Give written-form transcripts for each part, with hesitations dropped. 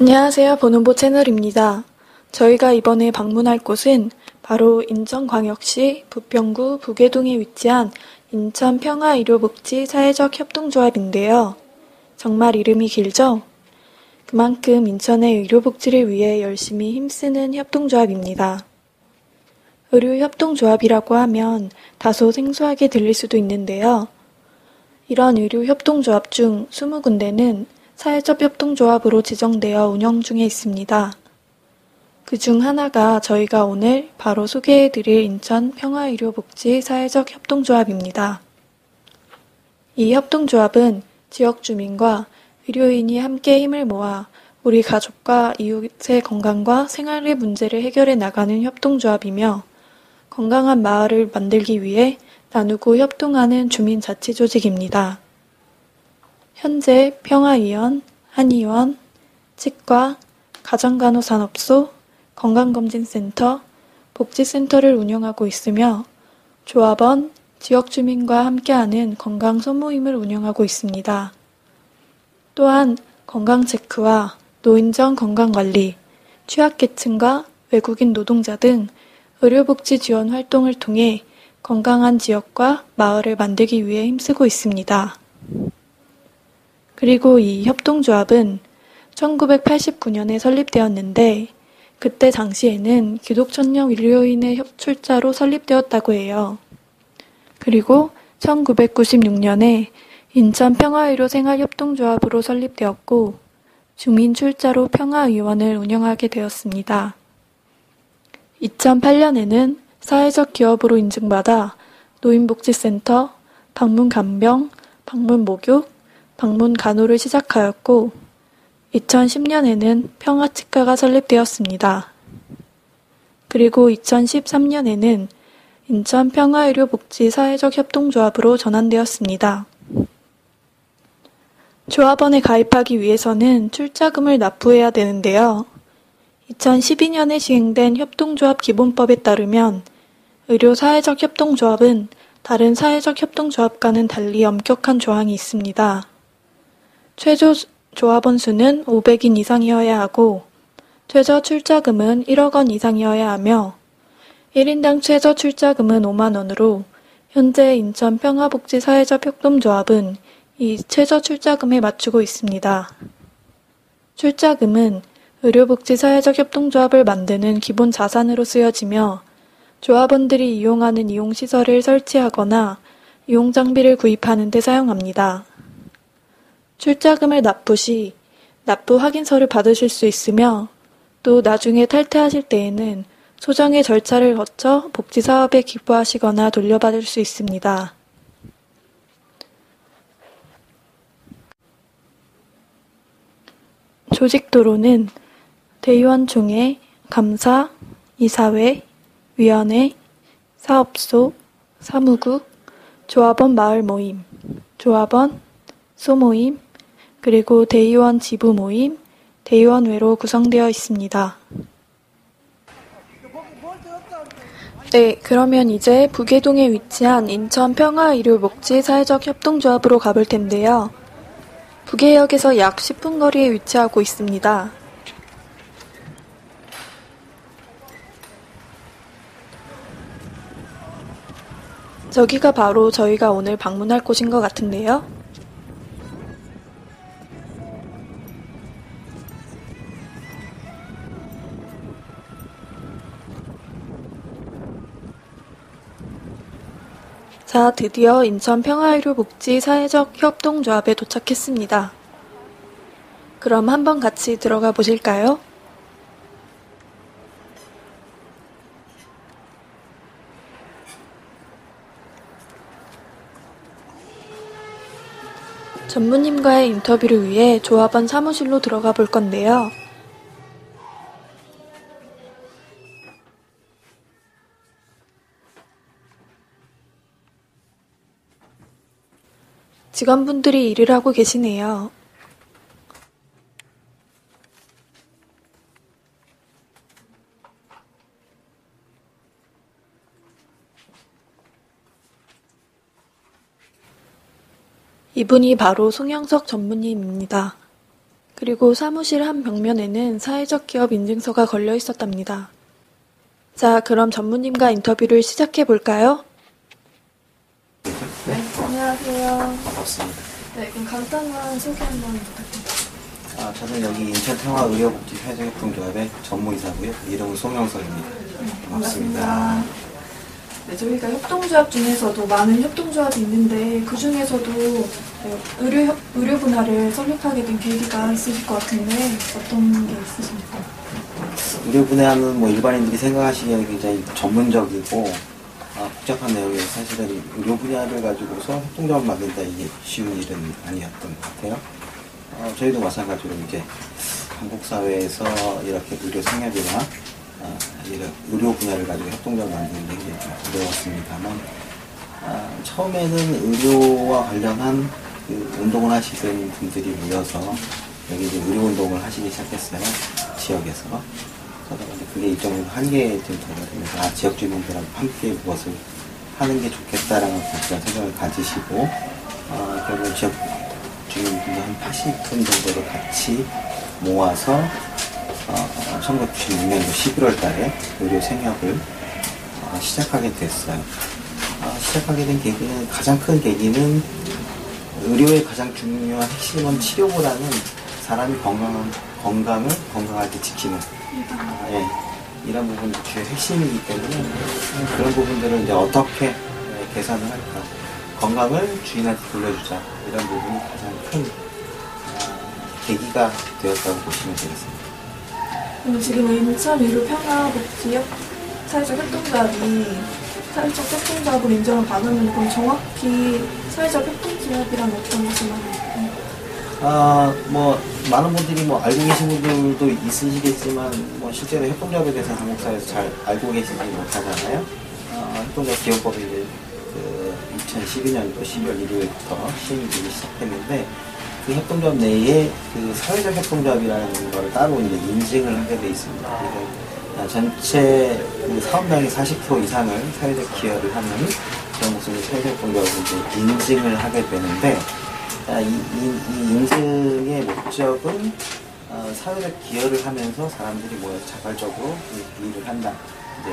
안녕하세요. 보는보 채널입니다. 저희가 이번에 방문할 곳은 바로 인천광역시 부평구 부계동에 위치한 인천평화의료복지 사회적 협동조합인데요. 정말 이름이 길죠? 그만큼 인천의 의료복지를 위해 열심히 힘쓰는 협동조합입니다. 의료협동조합이라고 하면 다소 생소하게 들릴 수도 있는데요. 이런 의료협동조합 중 20군데는 사회적 협동조합으로 지정되어 운영 중에 있습니다. 그 중 하나가 저희가 오늘 바로 소개해드릴 인천 평화의료복지 사회적 협동조합입니다. 이 협동조합은 지역 주민과 의료인이 함께 힘을 모아 우리 가족과 이웃의 건강과 생활의 문제를 해결해 나가는 협동조합이며 건강한 마을을 만들기 위해 나누고 협동하는 주민자치조직입니다. 현재 평화의원, 한의원, 치과, 가정간호산업소, 건강검진센터, 복지센터를 운영하고 있으며 조합원, 지역주민과 함께하는 건강소모임을 운영하고 있습니다. 또한 건강체크와 노인정 건강관리, 취약계층과 외국인 노동자 등 의료복지 지원 활동을 통해 건강한 지역과 마을을 만들기 위해 힘쓰고 있습니다. 그리고 이 협동조합은 1989년에 설립되었는데 그때 당시에는 기독천령 의료인의 출자로 설립되었다고 해요. 그리고 1996년에 인천평화의료생활협동조합으로 설립되었고 주민 출자로 평화의원을 운영하게 되었습니다. 2008년에는 사회적 기업으로 인증받아 노인복지센터, 방문간병, 방문목욕, 방문간호를 시작하였고 2010년에는 평화치과가 설립되었습니다. 그리고 2013년에는 인천평화의료복지 사회적 협동조합으로 전환되었습니다. 조합원에 가입하기 위해서는 출자금을 납부해야 되는데요. 2012년에 시행된 협동조합 기본법에 따르면 의료 사회적 협동조합은 다른 사회적 협동조합과는 달리 엄격한 조항이 있습니다. 최저 조합원 수는 500인 이상이어야 하고 최저 출자금은 1억 원 이상이어야 하며 1인당 최저 출자금은 5만 원으로 현재 인천평화복지 사회적 협동조합은 이 최저 출자금에 맞추고 있습니다. 출자금은 의료복지 사회적 협동조합을 만드는 기본 자산으로 쓰여지며 조합원들이 이용하는 이용시설을 설치하거나 이용장비를 구입하는 데 사용합니다. 출자금을 납부 시 납부 확인서를 받으실 수 있으며 또 나중에 탈퇴하실 때에는 소정의 절차를 거쳐 복지사업에 기부하시거나 돌려받을 수 있습니다. 조직도로는 대의원총회, 감사, 이사회, 위원회, 사업소, 사무국, 조합원 마을 모임, 조합원, 소모임, 그리고 대의원 지부 모임, 대의원회로 구성되어 있습니다. 네, 그러면 이제 부계동에 위치한 인천평화의료복지 사회적 협동조합으로 가볼 텐데요. 부계역에서 약 10분 거리에 위치하고 있습니다. 저기가 바로 저희가 오늘 방문할 곳인 것 같은데요. 자, 드디어 인천평화의료복지 사회적 협동조합에 도착했습니다. 그럼 한번 같이 들어가 보실까요? 전무님과의 인터뷰를 위해 조합원 사무실로 들어가 볼 건데요. 직원분들이 일을 하고 계시네요. 이분이 바로 송영석 전무님입니다. 그리고 사무실 한 벽면에는 사회적 기업 인증서가 걸려 있었답니다. 자, 그럼 전무님과 인터뷰를 시작해 볼까요? 네, 안녕하세요. 반갑습니다. 네, 그럼 간단한 소개 한번 부탁드립니다. 저는 여기 인천평화의료복지사회적협동조합의 전무이사고요. 이름은 송영석입니다. 반갑습니다. 네, 저희가 협동조합 중에서도 많은 협동조합이 있는데 그 중에서도 의료 분야를 설립하게 된 계기가 있으실 것 같은데 어떤 게 있으십니까? 의료 분야는 뭐 일반인들이 생각하시기에는 굉장히 전문적이고 복잡한 내용이에요. 사실은 의료 분야를 가지고서 협동조합을 만든다 이게 쉬운 일은 아니었던 것 같아요. 저희도 마찬가지로 이제 한국 사회에서 이렇게 의료 상협이나 이런 의료 분야를 가지고 협동조합을 만드는 게 굉장히 좀 어려웠습니다만 처음에는 의료와 관련한 그 운동을 하시던 분들이 모여서 여기 이제 의료 운동을 하시기 시작했어요. 지역에서. 그러다 보니 그게 일정으로 한계점이 되면서 지역 주민들하고 함께 무엇을 하는 게 좋겠다라는 그런 생각을 가지시고 결국 지역 주민분들 한 80분 정도를 같이 모아서 1996년도 11월 달에 의료 생협을 시작하게 됐어요. 시작하게 된 계기는, 가장 큰 계기는 의료의 가장 중요한 핵심은 치료보다는 사람이 건강을 건강하게 지키는 이런 부분이 주요 핵심이기 때문에 그런 부분들을 이제 어떻게 개선을 할까, 건강을 주인한테 돌려주자, 이런 부분이 가장 큰 계기가 되었다고 보시면 되겠습니다. 지금 인천 의료평화복지협 사회적 협동조합이 사회적 협동조합으로 인정을 받았는데 그럼 정확히 사회적 협동조합이란 어떤 것을 말합니까? 뭐 많은 분들이 뭐 알고 계신 분들도 있으시겠지만 뭐 실제로 협동조합에 대해서 한국 사회에서 잘 알고 계시지 못하잖아요. 협동조합 기본법이 이제 그 2012년도 12월 1일부터 시행되기 시작했는데 그 협동조합 내에 그 사회적 협동조합이라는 거를 따로 이제 인증을 하게 돼 있습니다. 그래서 전체 그 사업량의 40% 이상을 사회적 기여를 하는 그런 모습의 사회적 협동조합을 이제 인증을 하게 되는데 이 인증의 목적은 사회적 기여를 하면서 사람들이 모여서 자발적으로 일을 한다. 이제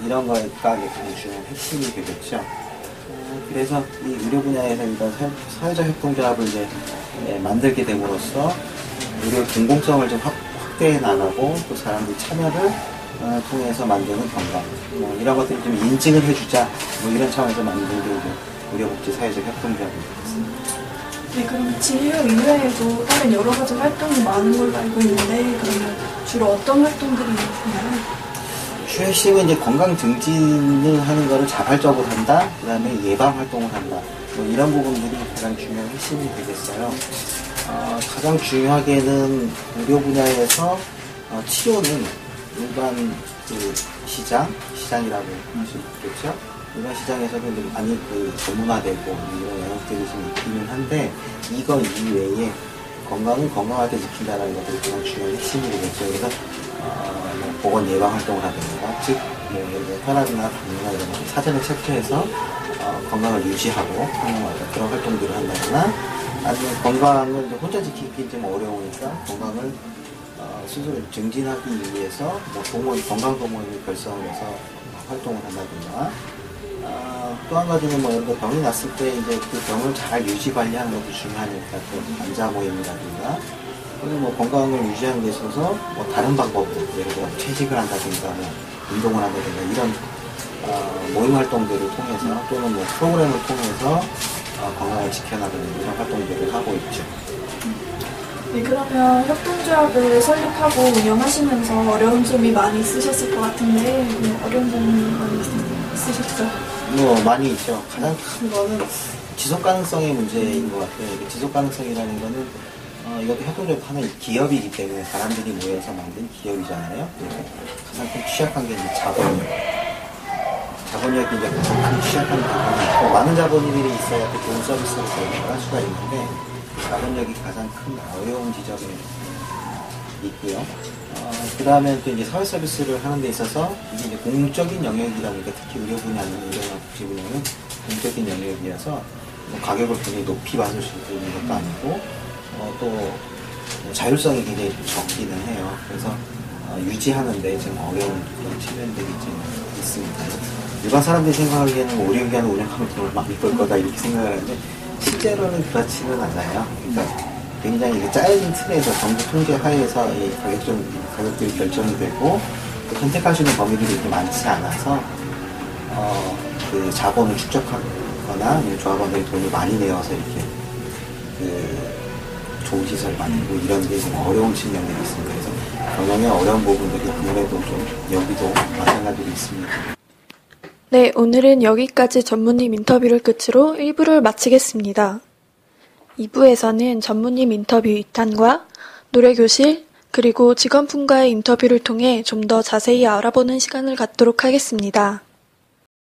이런 거가 중요한 핵심이 되겠죠. 그래서 이 의료 분야에서 이런 사회적 협동조합을 이제 만들게 됨으로써 의료 공공성을 좀 확대해 나가고 또 사람들이 참여를 통해서 만드는 건강 이런 것들을 좀 인증을 해주자 뭐 이런 차원에서 만든 게 이제 의료복지 사회적 협동조합이 되겠습니다. 네, 그럼 진료 이외에도 다른 여러 가지 활동이 많은 걸로 알고 있는데 그러면 주로 어떤 활동들이 있나요? 주 핵심은 이제 건강 증진을 하는 거를 자발적으로 한다, 그 다음에 예방 활동을 한다, 뭐 이런 부분들이 가장 중요한 핵심이 되겠어요. 가장 중요하게는 의료 분야에서 치료는 일반 그 시장이라고 할 수 있겠죠. 일반 시장에서도 많이 그 전문화되고 이런 영역들이 좀 있기는 한데 이거 이외에 건강을 건강하게 지킨다는 것들이 가장 중요한 핵심이 되겠죠. 그래서 뭐 보건 예방 활동을 하든가, 즉 뭐 예를 들어 혈압이나 당뇨나 이런 거 사전에 체크해서 건강을 유지하고 하는 그런 활동들을 한다거나, 아니면 건강을 이제 혼자 지키기 좀 어려우니까 건강을 스스로 증진하기 위해서 뭐 건강 도모임을 결성을 해서 활동을 한다든가, 또 한 가지는 뭐 예를 들어 병이 났을 때 이제 그 병을 잘 유지 관리하는 것도 중요하니까 또 환자 모임이라든가, 또는 뭐 건강을 유지하는 데 있어서 뭐 다른 방법으로 예를 들어 채식을 한다든가 뭐 운동을 한다든가 이런 모임 활동들을 통해서 또는 뭐 프로그램을 통해서 건강을 지켜나가는 이런 활동들을 하고 있죠. 네, 그러면 협동조합을 설립하고 운영하시면서 어려운 점이 많이 있으셨을 것 같은데 어려운 점이 많이 있으셨죠? 뭐 많이 있죠. 가장 큰 거는 지속 가능성의 문제인 것 같아요. 지속 가능성이라는 거는 이것도 협동조합 하나의 기업이기 때문에 사람들이 모여서 만든 기업이잖아요. 가장 큰 취약한 게 이제 자본력. 자본력이 이제 가장 큰 취약한 부분이 있고, 많은 자본인들이 있어야 또 좋은 서비스를 할 수가 있는데 자본력이 가장 큰 어려운 지점이 있고요. 그 다음에 또 이제 사회 서비스를 하는 데 있어서 이게 이제 공적인 영역이라니까, 특히 의료 분야는 의료나 복지 분야는 공적인 영역이라서 뭐 가격을 굉장히 높이 받을 수 있는 것도 아니고, 또 자율성이 굉장히 좀 적기는 해요. 그래서 유지하는데 좀 어려운 그런 측면들이 좀 있습니다. 일반 사람들이 생각하기에는 오리기하는 운영하면 돈을 많이 벌 거다 이렇게 생각하는데 실제로는 그렇지는 않아요. 그러니까 굉장히 짧은 틀에서 정부 통제 하에서 이 가격들이 결정이 되고 선택할 수 있는 범위들이 그렇게 많지 않아서 그 자본을 축적하거나 조합원들이 돈을 많이 내어서 이렇게 좋은 시설을 만들고 이런 게 좀 어려운 측면들이 있습니다. 그래서 경영의 어려운 부분들이 아무래도 좀 여기도 마찬가지로 있습니다. 네, 오늘은 여기까지 전무님 인터뷰를 끝으로 1부를 마치겠습니다. 2부에서는 전무님 인터뷰 2탄과 노래교실, 그리고 직원분과의 인터뷰를 통해 좀 더 자세히 알아보는 시간을 갖도록 하겠습니다.